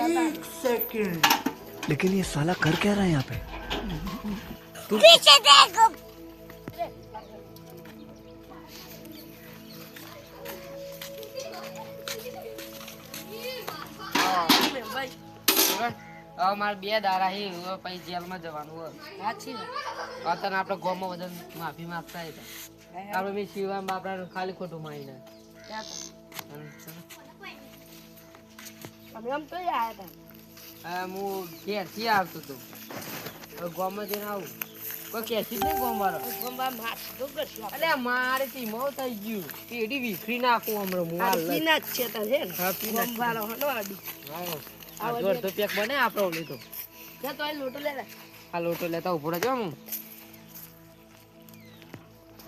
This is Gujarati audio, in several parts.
एक सेकंड लेकिन ये साला कर क्या रहा है यहाँ पे? पीछे देखो મારે 2 દાડા હી પછી જેલમાં જવાનું હોય સાચી અત્યારે આપણે ગોમાં વજન માફી માંગતા હતા આપણે બી શિવામ બાપરાને ખાલી ખોટું મારીને અમે આમ તો આયા હતા હું ઘેરથી આવતો હતો ગોમાં જઈને આવું કોઈ કેસી જ નહીં ગોમ વાળો ગોંબા માર તો કરશું અલે મારે તીમો થઈ ગયું પેઢી વિખરી નાખું હમણાં હું હાલ પીના જ છે તા છે ને હા, પીના જ છે. ગોંબાનો હનો આડી આ જોર તો પેક બને આપણો લીધો કે તો આ લોટો લે લે આ લોટો લેતા ઉભો રહેજો હું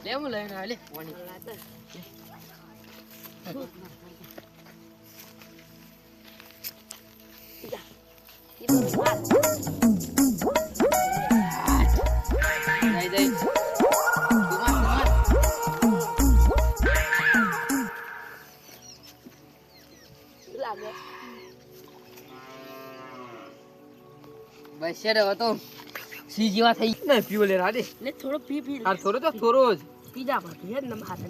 લે હું લઈને આવે લે પાણી જઈ જઈ કુમાર લાગે બસ રે હવે તો સી જેવા થઈ ને પીવો લે રાડે ને થોડો પી પી આ થોડો તો થોડો જ પીજા પાટી હે ને હાથ ને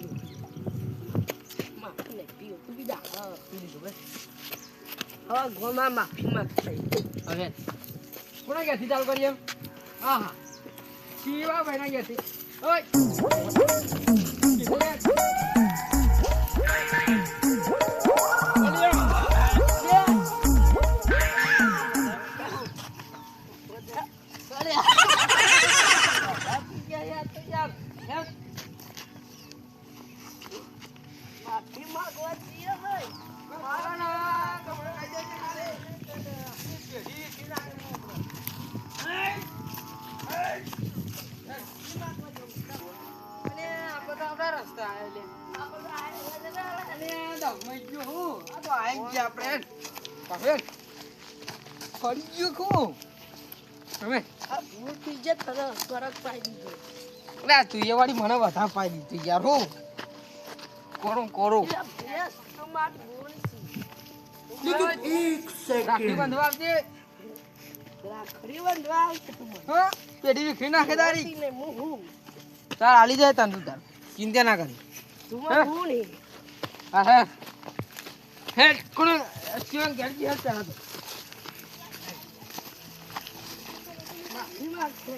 માં ને પીઓ તું પીજા હા પી લીધું બસ હવે ગોમા માફી માં થઈ હવે કોના ક્યાંથી ચાલુ કરીએ હા હા શિવા ભાઈના ક્યાંથી ઓય માફી માંગવા જઈએ ભાઈ આ ભૂલ થઈ જાય તને ફરક પાડી દીધો તું એ વાળી મને વધારે પાઈ દીધી યાર હો કોરો યસ તો માર ભૂલ છે एक રાખડી सेकंड બાંધવા આવજે રાખડી બંધવા આવશે તું મને હા પેઢી વિખરી નાખે તારી ને હું તાર હાલી જાય તાર તું તાર ચિંતા ના કરી તું મને હું નહીં હા હે હે કોણ શિવન ઘેરજી હે તારા માફી માંગશે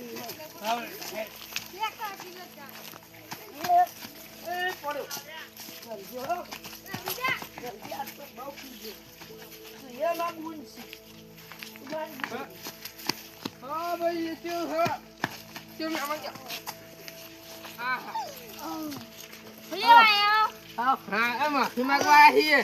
હા ભાઈ શું હા શું આમાં જા હા હા હા એ માફી માંગવા આવીએ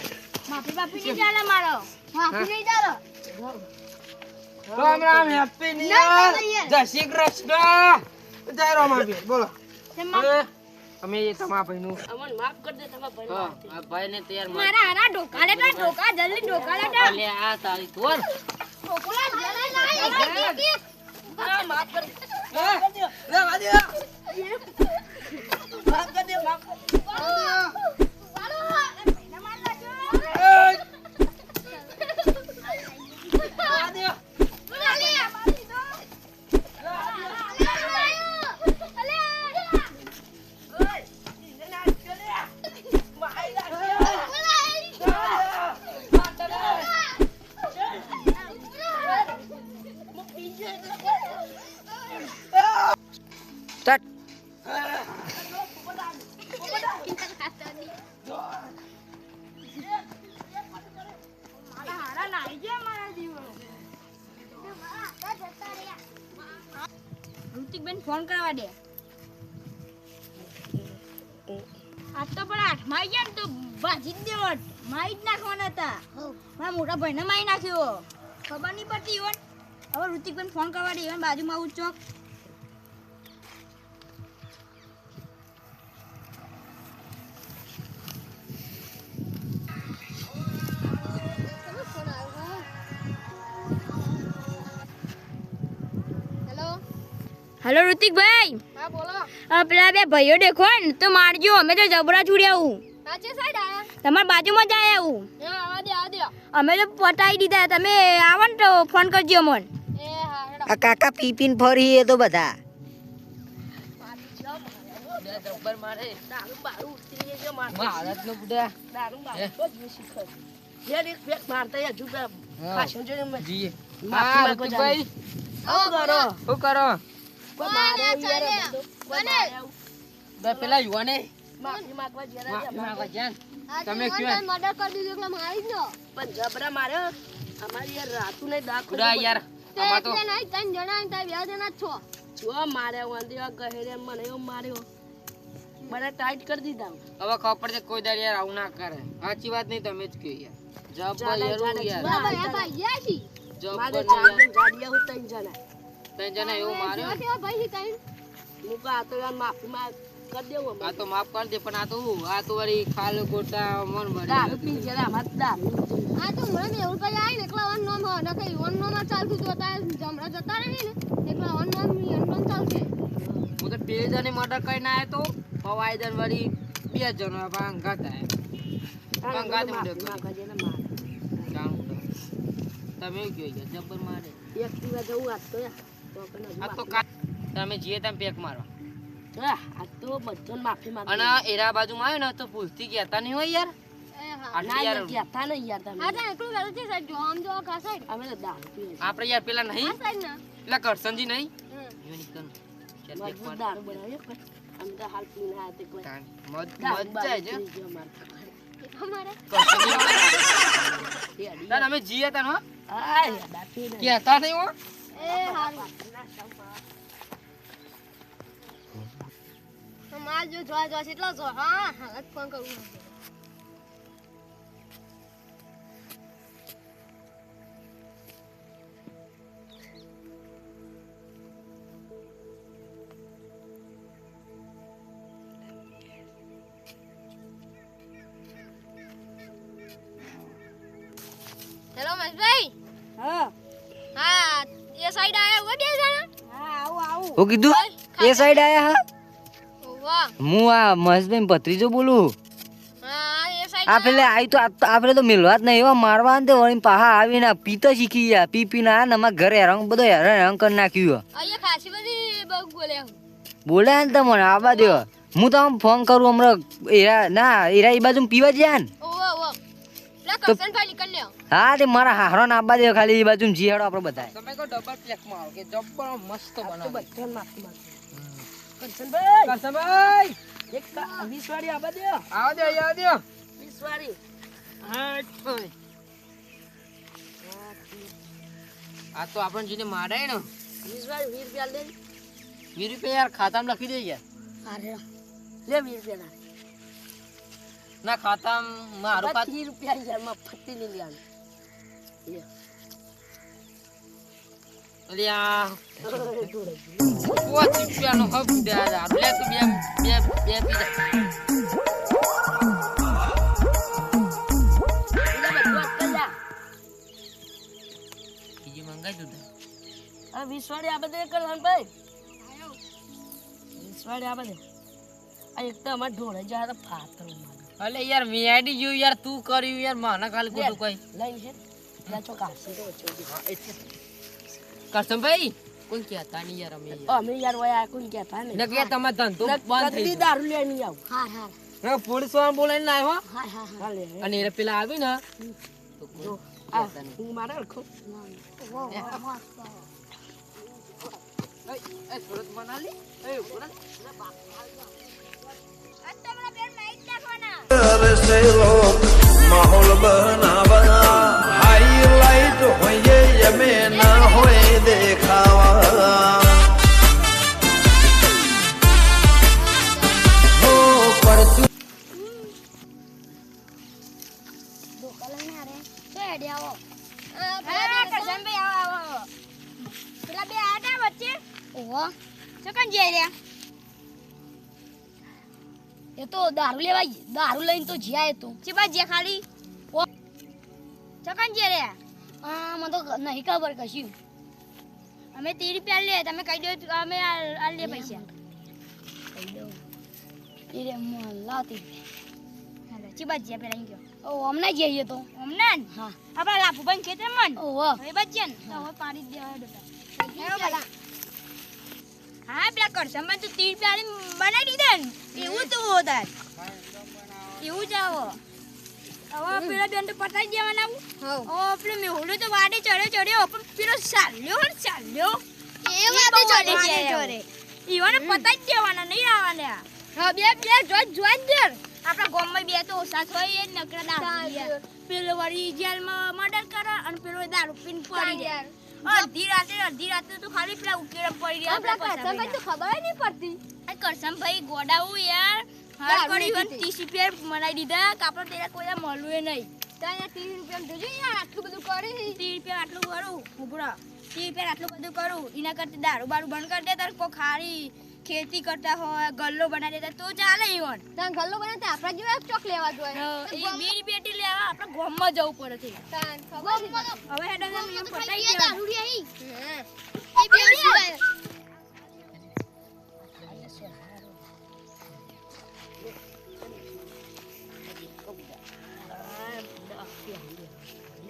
Ram Ram happy new year જય શ્રી કૃષ્ણ જય રામાભી બોલો હવે અમે એ તમારા ભાઈનું અમન માફ કરી દે તમારા ભાઈ હા આ ભાઈને તૈયાર મારા હારા ઢોકા લેતા ઢોકા જલ્દી ઢોકા લેતા લે આ તારી તોર ઢોકલા જલ્દી લાય માફ કરી દે લે વાદી માફ કરી દે માફ કરી દે ઋતિકબેન ફોન કરવા દે આજ તો પણ 8 માં ગયા ને તો ભાજી જ દેવટ મારી જ નાખવાના હતા મારા મોટા ભાઈને મારી નાખ્યો ખબર નહીં પડતી ઈવન હવે ઋતિકબેન ફોન કરવા દે ઈવન બાજુમાં આવું ચોક हेलो ऋतिक भाई हाँ बोलो पेला बे भाइयों देखो ने तो मारजो हमें तो जबरा छुड़िया हूं साचे साइड आया તમાર બાજુમાં જ આયા હું हां आ दे અમે તો પટાઈ દીધા તમે આવો ને તો ફોન કરજો મને આ કાકા પી પીને ફરી એ તો બધા જબ્બર મારે દારૂ બારૂ ઉતરી ગયો મારે મહારાજ નો બુડા દારૂ બારૂ બધું શીખર યાર એક બેક મારતા યાર જુદા ભાષણ જોઈને મેં જીએ માફી હા માંગવા ઋતિકભાઈ આવું કરો શું કરો કોઈ મારે યાર બધું કોઈ મારે બે પેલા યુવાને માફી માંગવા જરા માફી માંગવા જ્યાં આ તમે તો કયો? મર્ડર કરી દીધું એટલે મારી જ પણ જબરા માર્યો અમારી યાર રાતું નહીં દાખલ બુડા યાર આમાં તો નહીં ત્રણ જણા ને ત્યાં બે જણા જ છો જો માર્યા વાંધ્યો ગહેરે મને એવો માર્યો મને ટાઈટ કરી દીધા હવે ખબર પડશે કોઈ દાડ યાર આવું ના કરે સાચી વાત નહીં તમે જ કયો યાર જબ્બર ચાલે, યાર ચાલે, યાર બરાબર આ ભાઈ ગયા છી મારે જબ્બર યાર જાડિયા હું ત્રણ જણા ત્રણ જણા એવું માર્યો કેવા ભાઈ છે હું કહું આ તો યાર માફી માંગ કરી દેવું આ તો માફ કરી દે પણ આ તો હું આ તો વળી ખાલ ગોટા મન દારૂ ભરી પી જરા અમારે દારૂ આ તો મને એવું કઈ આવી ને એકલા વન નોમ હોય ને કઈ વન નોમ ચાલતું તો હતા જમરા જતા રહી ને એકલા વન નોમ અનનોમ ચાલશે હું તો બે જણે મર્ડર કરીને આવ્યો તો હવાઈ જણ વળી બે જણો ભાંગા થાય ભાંગા માફી માંગવા જઈને મારે તમે એવું કયો યાર જબ્બર મારે એક દિવસ જવું આજ તો યાર તો કને હજુ આ તો માફી તમે જીએ તમે પેક મારવા હા, આજ તો બધાને માફી માંગવા અને એરા બાજુમાં આવ્યો ને તો ભૂલથી ગયા તા નહીં હોય યાર એ હા આટલી ના યાર યાર કહેતા નહીં યાર તમે આ તો એકલું વેલું છે સાહેબ જો આમ જો આ સાઈડ અમે તો દારૂ પીએ આપણે યાર પેલા નહીં આ સાઈડ ના પેલા કરસનજી નહીં હમ. છીએ. મજબૂત દારૂ બનાવીએ પણ અમે તો હાલ પીને આયા તે કોઈ મજ જાય છે અમારે તાર અમે જીએ તા હો હા યાર દારૂ પીને કહેતા નહીં હો એ હારું માર જો જોવા જોવા એટલો જો હા હા ફોન કરું હેલો મહેશભાઈ હા હા એ સાઈડ આયા ઉભા બે જણા હા આવું આવું હું કીધું એ સાઈડ આયા હા વાહ હું આ મહેશભાઈ ભત્રીજો બોલું હા એ સાઈડ આ પેલે આવી તો આપણે તો મિલવા જ નહીં એવા મારવા ને તે વળી પાહા આવીને પીતો શીખી ગયા પી પીને આ ને અમારા ઘરે હેરાન બધો હેરાન કરી નાખ્યું અહીંયા ખાસી બધી બગ બોલ્યા બોલ્યા ને તમને આવા દો હું તો આમ ફોન કરું હમણાં એરા ના એરા એ બાજુ પીવા જ્યાં ને ઓવો ઓવો લે કરસનભાઈ નીકળ લ્યો હા તે મારા હારો ને આબા દે ખાલી એ બાજુ જીહાડો આપણે બધા તમે કહો ડબલ પ્લેક માં આવો કે જબ્બર મસ્ત તો બનાવો બધાને માફી માંગવા કરશનભાઈ કરસનભાઈ એક 20 વાળી આવા દો આવો દે 20 વાળી આ તો આપણને જેને મારે ને 20 વાળી 20 રૂપિયા લે 20 રૂપિયા યાર ખાતામાં લખી દે યાર અરે લે 20 રૂપિયા ના ખાતામાં મારું ખાતું 30 રૂપિયા યાર માં ફટી લઈ લેવાનું લે અલ્યા 5 રૂપિયાનો હક દે આ લે તો બે પી જા બીજી મંગાઈ દઉં આ 20 વાળી આ બધે કરશનભાઈ 20 વાળી આ બધે આ એક તો અમાર ઢોળે જાય તો ફાતરો મારે અલે યાર વીઆઈડી જેવું યાર તું કર્યું યાર મને ખાલી ખોટું કઈ લઈને છે લા ચો કાસી તો ઓછો કરસનભાઈ કોઈ કહેતા નહીં યાર અમે યાર અમે યાર વયા આ કોઈ કહેતા નહીં ને કે તમારો ધંધો બંધ થઈ કદી દારૂ લઈ નહીં આવું હા હા ગયો પોલીસ વાળા બોલાઈને લાવ્યો હો હા હા હા લે અને એ પેલા આવી ને તો જો કોઈ આ કહેતા નહીં. હું મારે રખો એ સુરત મનાલી એ સુરત આ તમારા બેન માઈક નાખવાના माहौल बनावा हाईलाइट होइए ये में ना होए देखावा हो परचू ધોકા લઈને આરે તો હેડે આવો પેલા કરસનભાઈ આવો આવો પેલા બે આટા વચ્ચે ઓહો ચકન જઈ રહ્યા એ તો દારૂ લઈને તો જ્યાં તો ચીબા જે ખાલી ચકન જે રહ્યા હા મને તો નહીં ખબર કશું અમે 30 રૂપિયા લે તમે કહી દો તો અમે આ લે પૈસા કહી દો એ રે લાતી હાલે ચીબા જ્યા પેલા ઈ ગયો ઓ હમણાં જઈએ તો હમણાં હા આપણા લાભુભાઈ ખેતર મન ઓહો હવે બચ્યા ને તો હવે પાડી દેવા ડોટા હા પેલા કરસમમાં તો 30 પ્યારી બનાવી દીધા ને એવું તો હોતા એવું જ આવો હવે પેલા બેન તો પતાઈ દેવાના ઓ પેલો મેહોડો તો વાડે ચડ્યો પણ પેલો ચાલ્યો એ વાતે ચોરે ઈવાને પતાઈ જ દેવાના નહીં આવવાના હા બે જોઈ દે આપણા ગામમાં બે તો ઓછા થાય એ નકરા દારૂ પેલો વળી જેલમાં મર્ડર કરે અને પેલો દારૂ પીને પડી જાય અડધી રાતે તો ખાલી પેલા ઉકેડા પડી રહ્યા આપણા કરસમભાઈ તો ખબર નહીં પડતી આ કરસમભાઈ ગોડાવું યાર હર કરી 30 રૂપિયા મનાઈ દીધા કાપડ તેરા કોઈ મળવું નહીં તો અહીંયા 30 રૂપિયા જોજો યાર આટલું બધું કરી 30 રૂપિયા આટલું કરું ઉભરા 30 રૂપિયા આટલું બધું કરું એના કરતા દારૂ બારૂ બંધ કરી દે તાર કો ખારી ખેતી કરતા હોય ગલ્લો બનાવી દેતા તો ચાલે ઈવન તાન ગલ્લો બનાવતા આપણા જેવા ચોક લેવા જોઈએ એ બીડી બેટી લેવા આપણે ગામમાં જવું પડે છે તાન ખબર હવે હેડો એમ પટાઈ ગયા દારૂડિયા હી એ બે સિવાય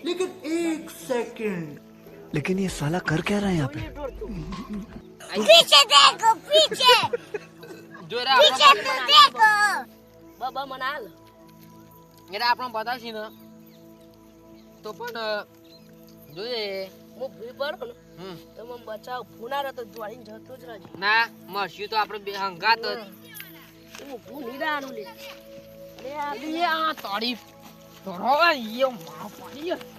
लेकिन एक सेकंड लेकिन ये साला कर क्या रहा है यहाँ पे पीछे देखो पीछे જોરા पीछे तो देखो બાબા મને હાલ એરા આપણો બતાવશી ને તો પણ જોઈએ હું ભૂઈ પડો ને હમ તો મને બચાવ ફૂનાર તો દોડીને જતો જ રહેજો ના મસ્યું તો આપણે બે હંગાત જ હું ભૂ નિરાનું લે લે આ લે આ તારીફ ધોરો યો માં પડી ગયો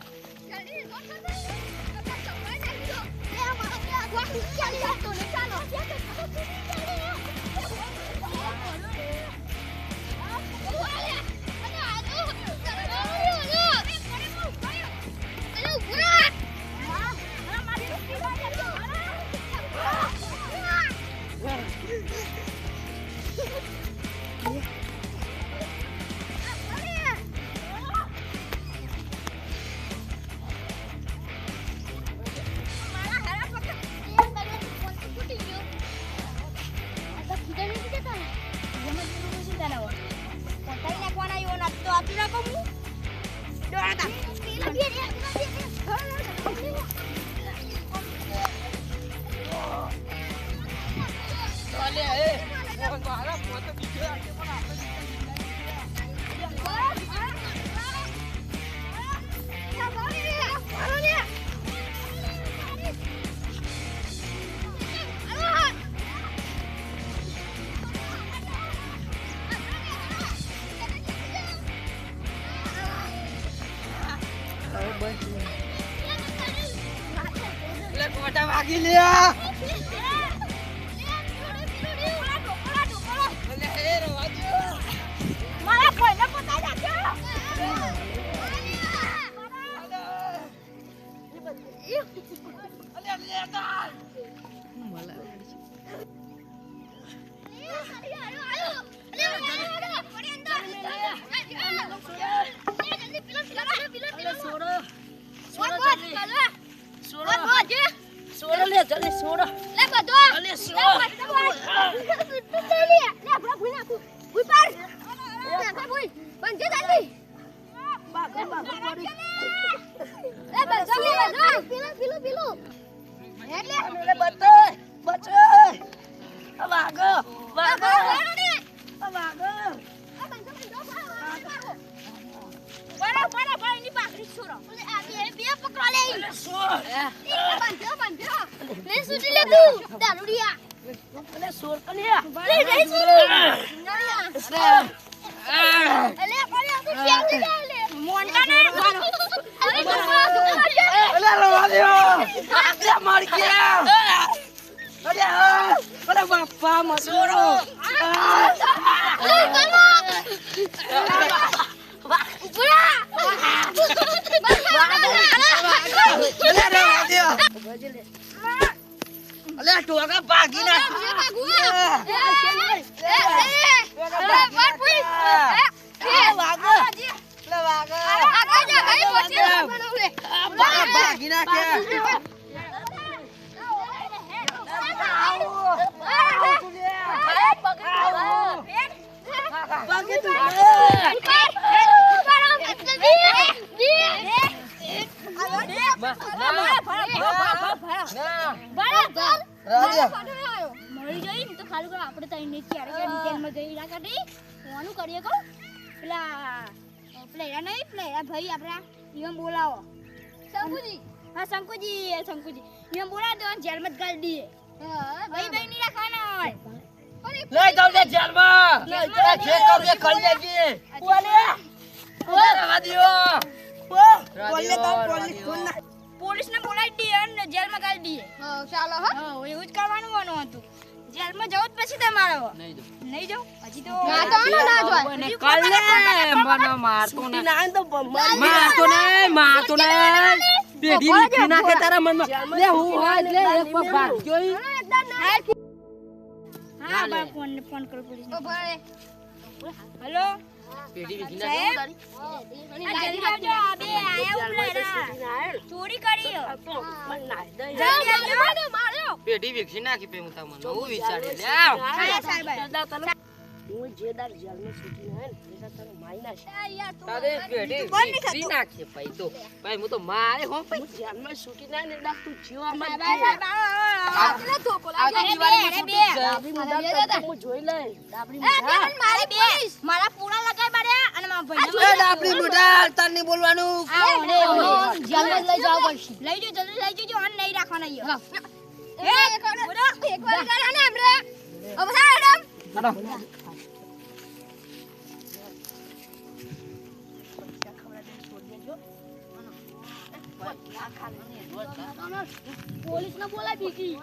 લે કોટા વાગી લ્યા લે એ રવા દો મારા કોઈને પતાઈ નાખ્યો અલે લેતા સોડો લે જલ્દી સોડો લે બધો અલે સોડો લે આપડા ભૂઈ નાખું ભૂઈ પાડ ભૂઈ બંજે જલ્દી બાગો પડી લે બધો પીલો એટલે લે બચાય આ વાગો વાગો આ વાગો બડા ભાઈ ની પાકડી છોરો આ બે પકડો લે સોડ બંધો લે સુટી લે તું દારૂડિયા અલે સોડ કને લે સુટી અલે કોલે આ તું ક્યાં લે મોંડા ના મારો અરે અલે રવા દો આગે માર ગયા અલે અરે બાપા મસોરો અલે ટોકા ભાગી નાખ ભાગી નાખે તારે કે ડિટેલમાં જઈ ના કાઢી કોનું કરીએ કહું પેલા એરા નહીં પેલા એરા ભાઈ આપણા ઈવન બોલાવો શંકુજી હા શંકુજી ઈવન બોલાવો તો જેલમાં જ ગાળ દઈએ ભાઈ નહીં રાખવાના હોય લઈ જાવ દે જેલમાં જે કરું એ કરી લેજે રવા દ્યો પોલીસને બોલાવી દઈએ અને જેલમાં ગાળ દઈએ ચાલો હા એવું જ કરવાનું હતું જેલમાં જવું જ પછી તમારે નહીં જાઉં હજી તો મારતો નહીં પેઢી વીખી નાખે તારા મનમાં લે હું હોય લે એક પગ ભાગ જોઈ હા બા ફોન કરો પોલીસ હેલો પેઢી વીખી સાહેબ નાખે જલ્દી આવજો આ બે આયા ઉપલેરા ચોરી કરી જલ્દી આવજો માર્યો પેઢી વીખી નાખી પે હું તમને હું વિચારી લે હા સાહેબ હું જે દાર જેલમાં છૂટીને આયો ને એ તારે મારી નાખે તારે પેઢી વીખી નાખી ભાઈ તો ભાઈ હું તો મારે હો હું જેલમાં છૂટીને આયો ને દાર તું જીવામાં સાહેબ ધોકો લાગે હું જોઈ લે ડાબરી મારે બે મારા પૂરા લગાય બારે અને મારા ભાઈ એ ડાપડી મોઢા તાર નહીં બોલવાનું જેલમાં લઈ જાવ પડશે લઈ જો જલ્દી લઈ જજો અને નહીં રાખવાના યો એક વાર કરે ને આપણે હવે મેડમ પોલીસ ને બોલાવી દીધી